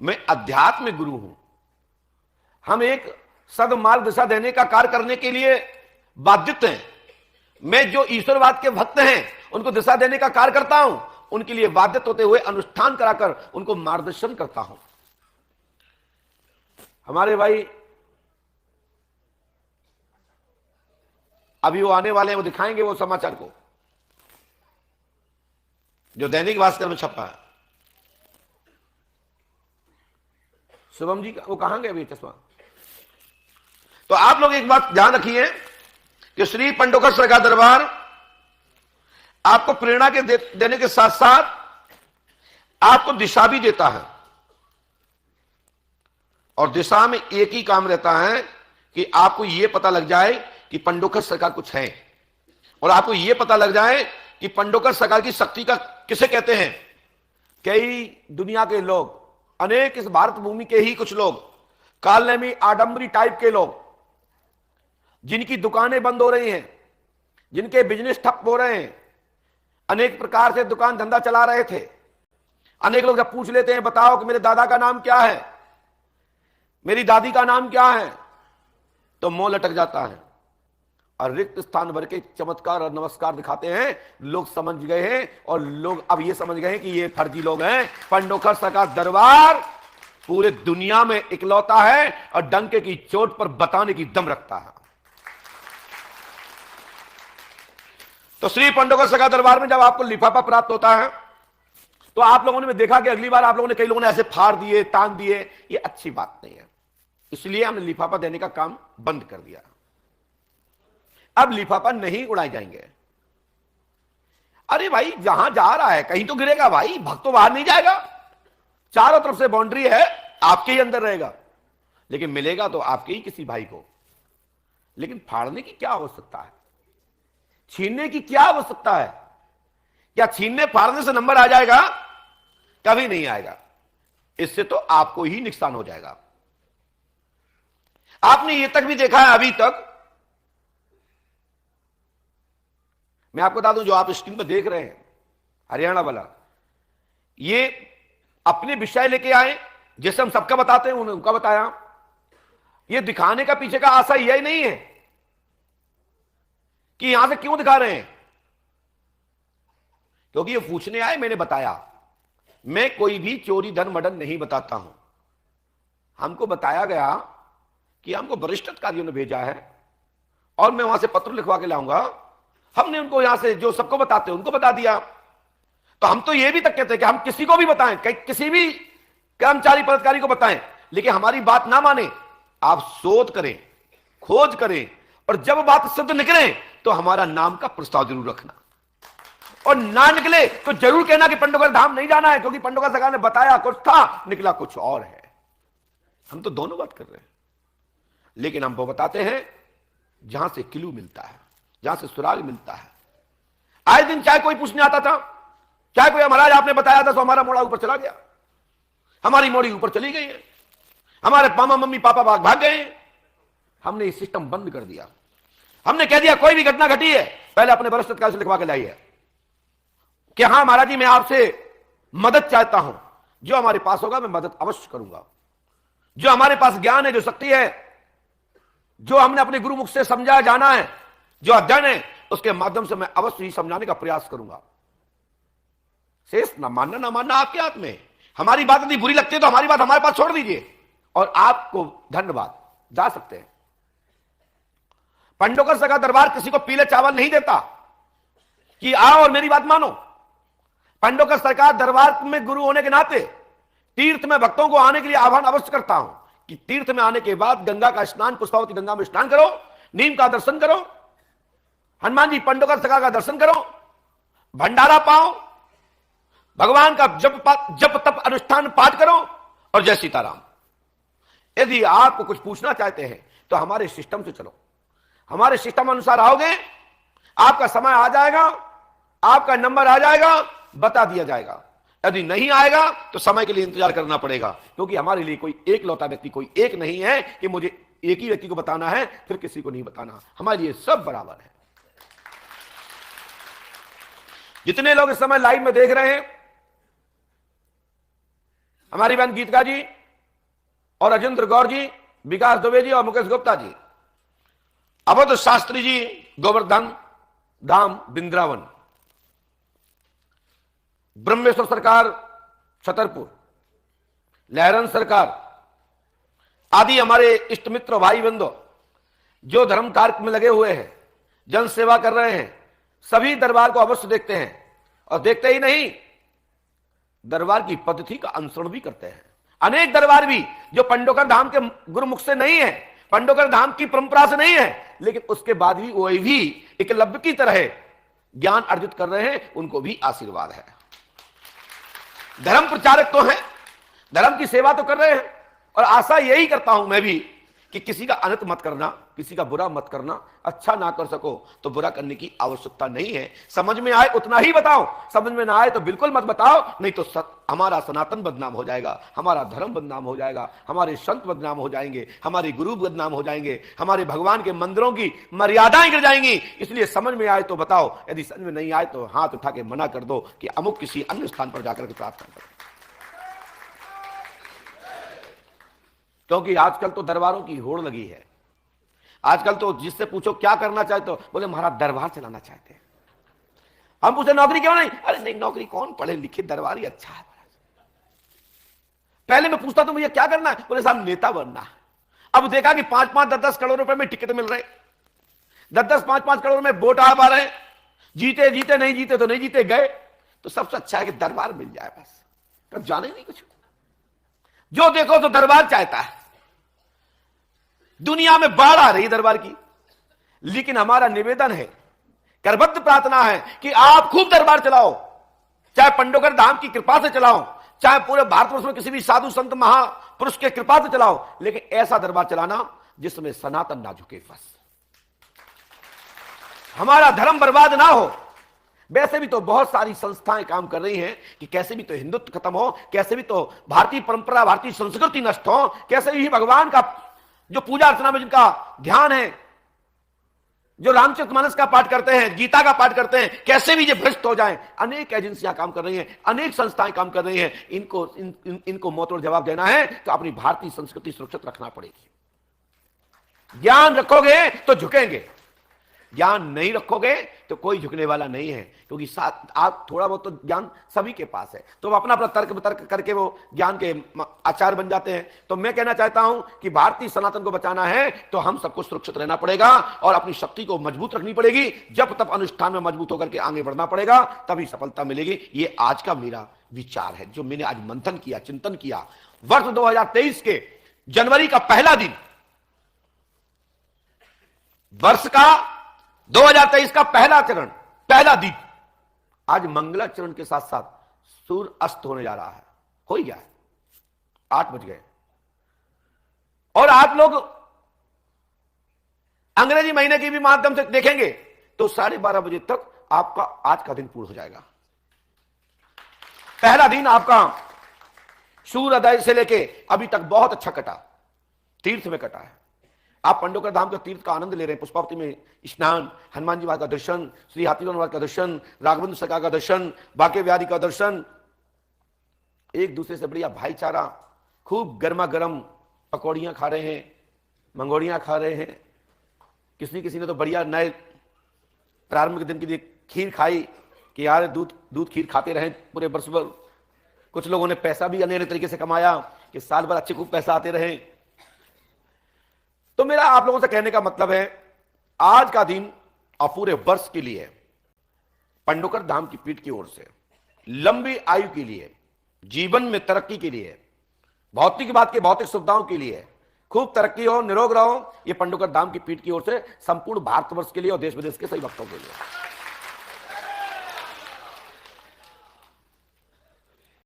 मैं अध्यात्म गुरु हूं। हम एक सदमार्ग दिशा देने का कार्य करने के लिए बाधित हैं। मैं जो ईश्वरवाद के भक्त हैं उनको दिशा देने का कार्य करता हूं, उनके लिए बाधित होते हुए अनुष्ठान कराकर उनको मार्गदर्शन करता हूं। हमारे भाई अभी वो आने वाले हैं, वो दिखाएंगे वो समाचार को जो दैनिक भास्कर में छपा है। शुभम जी वो कहां गए अभी चश्मा? तो आप लोग एक बात ध्यान रखिए कि श्री पंडोकर का दरबार आपको प्रेरणा के देने के साथ साथ आपको दिशा भी देता है। और दिशा में एक ही काम रहता है कि आपको यह पता लग जाए कि पंडोकर सरकार कुछ है, और आपको यह पता लग जाए कि पंडोकर सरकार की शक्ति का किसे कहते हैं। कई दुनिया के लोग, अनेक इस भारत भूमि के ही कुछ लोग, कालनेमी आडंबरी टाइप के लोग, जिनकी दुकानें बंद हो रही हैं, जिनके बिजनेस ठप हो रहे हैं, अनेक प्रकार से दुकान धंधा चला रहे थे। अनेक लोग जब पूछ लेते हैं बताओ कि मेरे दादा का नाम क्या है, मेरी दादी का नाम क्या है, तो मुंह लटक जाता है और रिक्त स्थान भर के चमत्कार और नमस्कार दिखाते हैं। लोग समझ गए हैं, और लोग अब ये समझ गए हैं कि ये फर्जी लोग हैं। पंडोकर सरकार दरबार पूरे दुनिया में इकलौता है और डंके की चोट पर बताने की दम रखता है। तो श्री पंडोकर सरकार दरबार में जब आपको लिफाफा प्राप्त होता है तो आप लोगों ने देखा कि अगली बार आप लोगों ने, कई लोगों ने ऐसे फाड़ दिए, तान दिए। ये अच्छी बात नहीं है, इसलिए हमने लिफाफा देने का काम बंद कर दिया। अब लिफाफा नहीं उड़ाए जाएंगे। अरे भाई जहां जा रहा है कहीं तो गिरेगा भाई, भक्त तो बाहर नहीं जाएगा। चारों तरफ से बाउंड्री है, आपके ही अंदर रहेगा, लेकिन मिलेगा तो आपके ही किसी भाई को। लेकिन फाड़ने की क्या आवश्यकता है, छीनने की क्या आवश्यकता है? क्या छीनने फाड़ने से नंबर आ जाएगा? कभी नहीं आएगा। इससे तो आपको ही नुकसान हो जाएगा। आपने ये तक भी देखा है, अभी तक मैं आपको बता दूं, जो आप स्क्रीन पर देख रहे हैं हरियाणा वाला, ये अपने विषय लेके आए, जैसे हम सबका बताते हैं उन्होंने उनका बताया। ये दिखाने का पीछे का आशा यही नहीं है कि यहां से क्यों दिखा रहे हैं, क्योंकि ये पूछने आए, मैंने बताया। मैं कोई भी चोरी धन मर्डर नहीं बताता हूं। हमको बताया गया कि हमको वरिष्ठ अधिकारियों ने भेजा है और मैं वहां से पत्र लिखवा के लाऊंगा। हमने उनको यहां से जो सबको बताते हैं उनको बता दिया। तो हम तो ये भी तक कहते हैं कि हम किसी को भी बताएं, किसी भी कर्मचारी पदाधिकारी को बताएं, लेकिन हमारी बात ना माने, आप शोध करें, खोज करें, और जब बात सिद्ध निकले तो हमारा नाम का प्रस्ताव जरूर रखना, और ना निकले तो जरूर कहना कि पंडोकर धाम नहीं जाना है, क्योंकि पंडोकर सरकार ने बताया कुछ था, निकला कुछ और है। हम तो दोनों बात कर रहे हैं, लेकिन हम वो बताते हैं जहां से क्लू मिलता है, जहां से सुराग मिलता है। आए दिन चाहे कोई पूछने आता था, चाहे कोई महाराज आपने बताया था तो हमारा मोड़ा ऊपर चला गया, हमारी मोड़ी ऊपर चली गई है, हमारे मामा मम्मी पापा भाग गए। हमने ये सिस्टम बंद कर दिया। हमने कह दिया कोई भी घटना घटी है पहले अपने वरिष्ठ अधिकारी से लिखवा के लाइए कि हां महाराज जी मैं आपसे मदद चाहता हूं, जो हमारे पास होगा मैं मदद अवश्य करूंगा। जो हमारे पास ज्ञान है, जो शक्ति है, जो हमने अपने गुरुमुख से समझा जाना है, जो अध्ययन है, उसके माध्यम से मैं अवश्य ही समझाने का प्रयास करूंगा। शेष ना मानना आपके हाथ में। हमारी बात यदि बुरी लगती है तो हमारी बात हमारे पास छोड़ दीजिए और आपको धन्यवाद, जा सकते हैं। पंडोकर सरकार दरबार किसी को पीले चावल नहीं देता कि आओ और मेरी बात मानो। पंडोकर सरकार दरबार में गुरु होने के नाते तीर्थ में भक्तों को आने के लिए आह्वान अवश्य करता हूं कि तीर्थ में आने के बाद गंगा का स्नान, पुष्पावती गंगा में स्नान करो, नीम का दर्शन करो, हनुमान जी पंडोकर सरकार का दर्शन करो, भंडारा पाओ, भगवान का जप तप अनुष्ठान पाठ करो और जय सीताराम। यदि आपको कुछ पूछना चाहते हैं तो हमारे सिस्टम से चलो, हमारे सिस्टम अनुसार आओगे, आपका समय आ जाएगा, आपका नंबर आ जाएगा, बता दिया जाएगा। यदि नहीं आएगा तो समय के लिए इंतजार करना पड़ेगा, क्योंकि हमारे लिए कोई एक लौता व्यक्ति कोई एक नहीं है कि मुझे एक ही व्यक्ति को बताना है फिर किसी को नहीं बताना। हमारे लिए सब बराबर है। जितने लोग इस समय लाइव में देख रहे हैं, हमारी बहन गीतिका जी और राजेंद्र गौर जी, विकास दुबे जी और मुकेश गुप्ता जी, अवध शास्त्री जी गोवर्धन धाम बिंद्रावन, ब्रह्मेश्वर सरकार छतरपुर, लहरन सरकार आदि हमारे इष्ट मित्र भाई बंधु जो धर्म कार्य में लगे हुए हैं, जन सेवा कर रहे हैं, सभी दरबार को अवश्य देखते हैं और देखते ही नहीं, दरबार की पद्धति का अनुसरण भी करते हैं। अनेक दरबार भी जो पंडोकर धाम के गुरुमुख से नहीं है, पंडोकर धाम की परंपरा से नहीं है, लेकिन उसके बाद भी वही भी एकलव्य की तरह ज्ञान अर्जित कर रहे हैं, उनको भी आशीर्वाद है। धर्म प्रचारक तो हैं, धर्म की सेवा तो कर रहे हैं, और आशा यही करता हूं मैं भी कि किसी का अनर्थ मत करना, किसी का बुरा मत करना, अच्छा ना कर सको तो बुरा करने की आवश्यकता नहीं है। समझ में आए उतना ही बताओ, समझ में ना आए तो बिल्कुल मत बताओ, नहीं तो हमारा सनातन बदनाम हो जाएगा, हमारा धर्म बदनाम हो जाएगा, हमारे संत बदनाम हो जाएंगे, हमारे गुरु बदनाम हो जाएंगे, हमारे भगवान के मंदिरों की मर्यादाएं गिर जाएंगी। इसलिए समझ में आए तो बताओ, यदि समझ में नहीं आए तो हाथ उठा के मना कर दो कि अमुक किसी अन्य स्थान पर जाकर के प्रार्थना करो। क्योंकि आजकल तो दरबारों की होड़ लगी है। आजकल तो जिससे पूछो क्या करना चाहते हो, बोले महाराज दरबार चलाना चाहते हैं। हम पूछे नौकरी क्यों नहीं, अरे नहीं नौकरी कौन, पढ़े लिखे दरबार ही अच्छा है। पहले मैं पूछता तो मुझे क्या करना है, बोले साहब नेता बनना है। अब देखा कि 5-5 10-10 करोड़ रुपए में टिकट मिल रहे, 10-10 5-5 करोड़ में वोट आ पा रहे, जीते जीते नहीं जीते तो नहीं जीते गए, तो सबसे अच्छा है कि दरबार मिल जाए, बस तब जाने नहीं कुछ। जो देखो तो दरबार चाहता है। दुनिया में बाढ़ आ रही दरबार की, लेकिन हमारा निवेदन है, करबद्ध प्रार्थना है कि आप खूब दरबार चलाओ, चाहे पंडोकर धाम की कृपा से चलाओ, चाहे पूरे भारतवर्ष में किसी भी साधु संत महापुरुष के कृपा से चलाओ, लेकिन ऐसा दरबार चलाना जिसमें सनातन ना झुके, बस हमारा धर्म बर्बाद ना हो। वैसे भी तो बहुत सारी संस्थाएं काम कर रही हैं कि कैसे भी तो हिंदुत्व खत्म हो, कैसे भी तो भारतीय परंपरा भारतीय संस्कृति नष्ट हो, कैसे भी भगवान का जो पूजा अर्चना में जिनका ध्यान है, जो रामचरितमानस का पाठ करते हैं, गीता का पाठ करते हैं, कैसे भी ये भ्रष्ट हो जाएं। अनेक एजेंसियां काम कर रही हैं, अनेक संस्थाएं काम कर रही हैं। इनको मौतोड़ जवाब देना है तो अपनी भारतीय संस्कृति सुरक्षित रखना पड़ेगी। ज्ञान रखोगे तो झुकेंगे, ज्ञान नहीं रखोगे तो कोई झुकने वाला नहीं है, क्योंकि साथ आप थोड़ा बहुत तो ज्ञान सभी के पास है, तो अपना अपना तर्क करके वो ज्ञान के आचार बन जाते हैं। तो मैं कहना चाहता हूं कि भारतीय सनातन को बचाना है तो हम सबको सुरक्षित रहना पड़ेगा और अपनी शक्ति को मजबूत रखनी पड़ेगी। जब तब अनुष्ठान में मजबूत होकर के आगे बढ़ना पड़ेगा, तभी सफलता मिलेगी। ये आज का मेरा विचार है, जो मैंने आज मंथन किया, चिंतन किया। वर्ष 2023 के जनवरी का पहला दिन, वर्ष का 2023 का पहला चरण, पहला दिन, आज मंगलाचरण के साथ साथ सूर्य अस्त होने जा रहा है, हो ही गया है, 8 बज गए। और आप लोग अंग्रेजी महीने के भी माध्यम से देखेंगे तो 12:30 बजे तक आपका आज का दिन पूर्ण हो जाएगा। पहला दिन आपका सूर्योदय से लेके अभी तक बहुत अच्छा कटा, तीर्थ में कटा है। आप पंडोकर धाम के तीर्थ का आनंद ले रहे हैं, पुष्पावती में स्नान, हनुमान जी महाराज का दर्शन, श्री हाथीराम महाराज का दर्शन, राघवेंद्र सरकार का दर्शन, बांके बिहारी का दर्शन, एक दूसरे से बढ़िया भाईचारा, खूब गर्मा गर्म पकौड़ियां खा रहे हैं, मंगोड़ियां खा रहे हैं। किसी ने तो बढ़िया नए प्रारंभ के दिन के लिए खीर खाई कि यार दूध खीर खाते रहे पूरे वर्ष भर। कुछ लोगों ने पैसा भी अनेक तरीके से कमाया कि साल भर अच्छे खूब पैसा आते रहे। तो मेरा आप लोगों से कहने का मतलब है, आज का दिन और पूरे वर्ष के लिए पंडोकर धाम की पीठ की ओर से लंबी आयु के लिए, जीवन में तरक्की के लिए, भौतिक बात की भौतिक सुविधाओं के लिए खूब तरक्की हो, निरोग रहो, ये पंडोकर धाम की पीठ की ओर से संपूर्ण भारतवर्ष के लिए और देश विदेश के सभी भक्तों के लिए।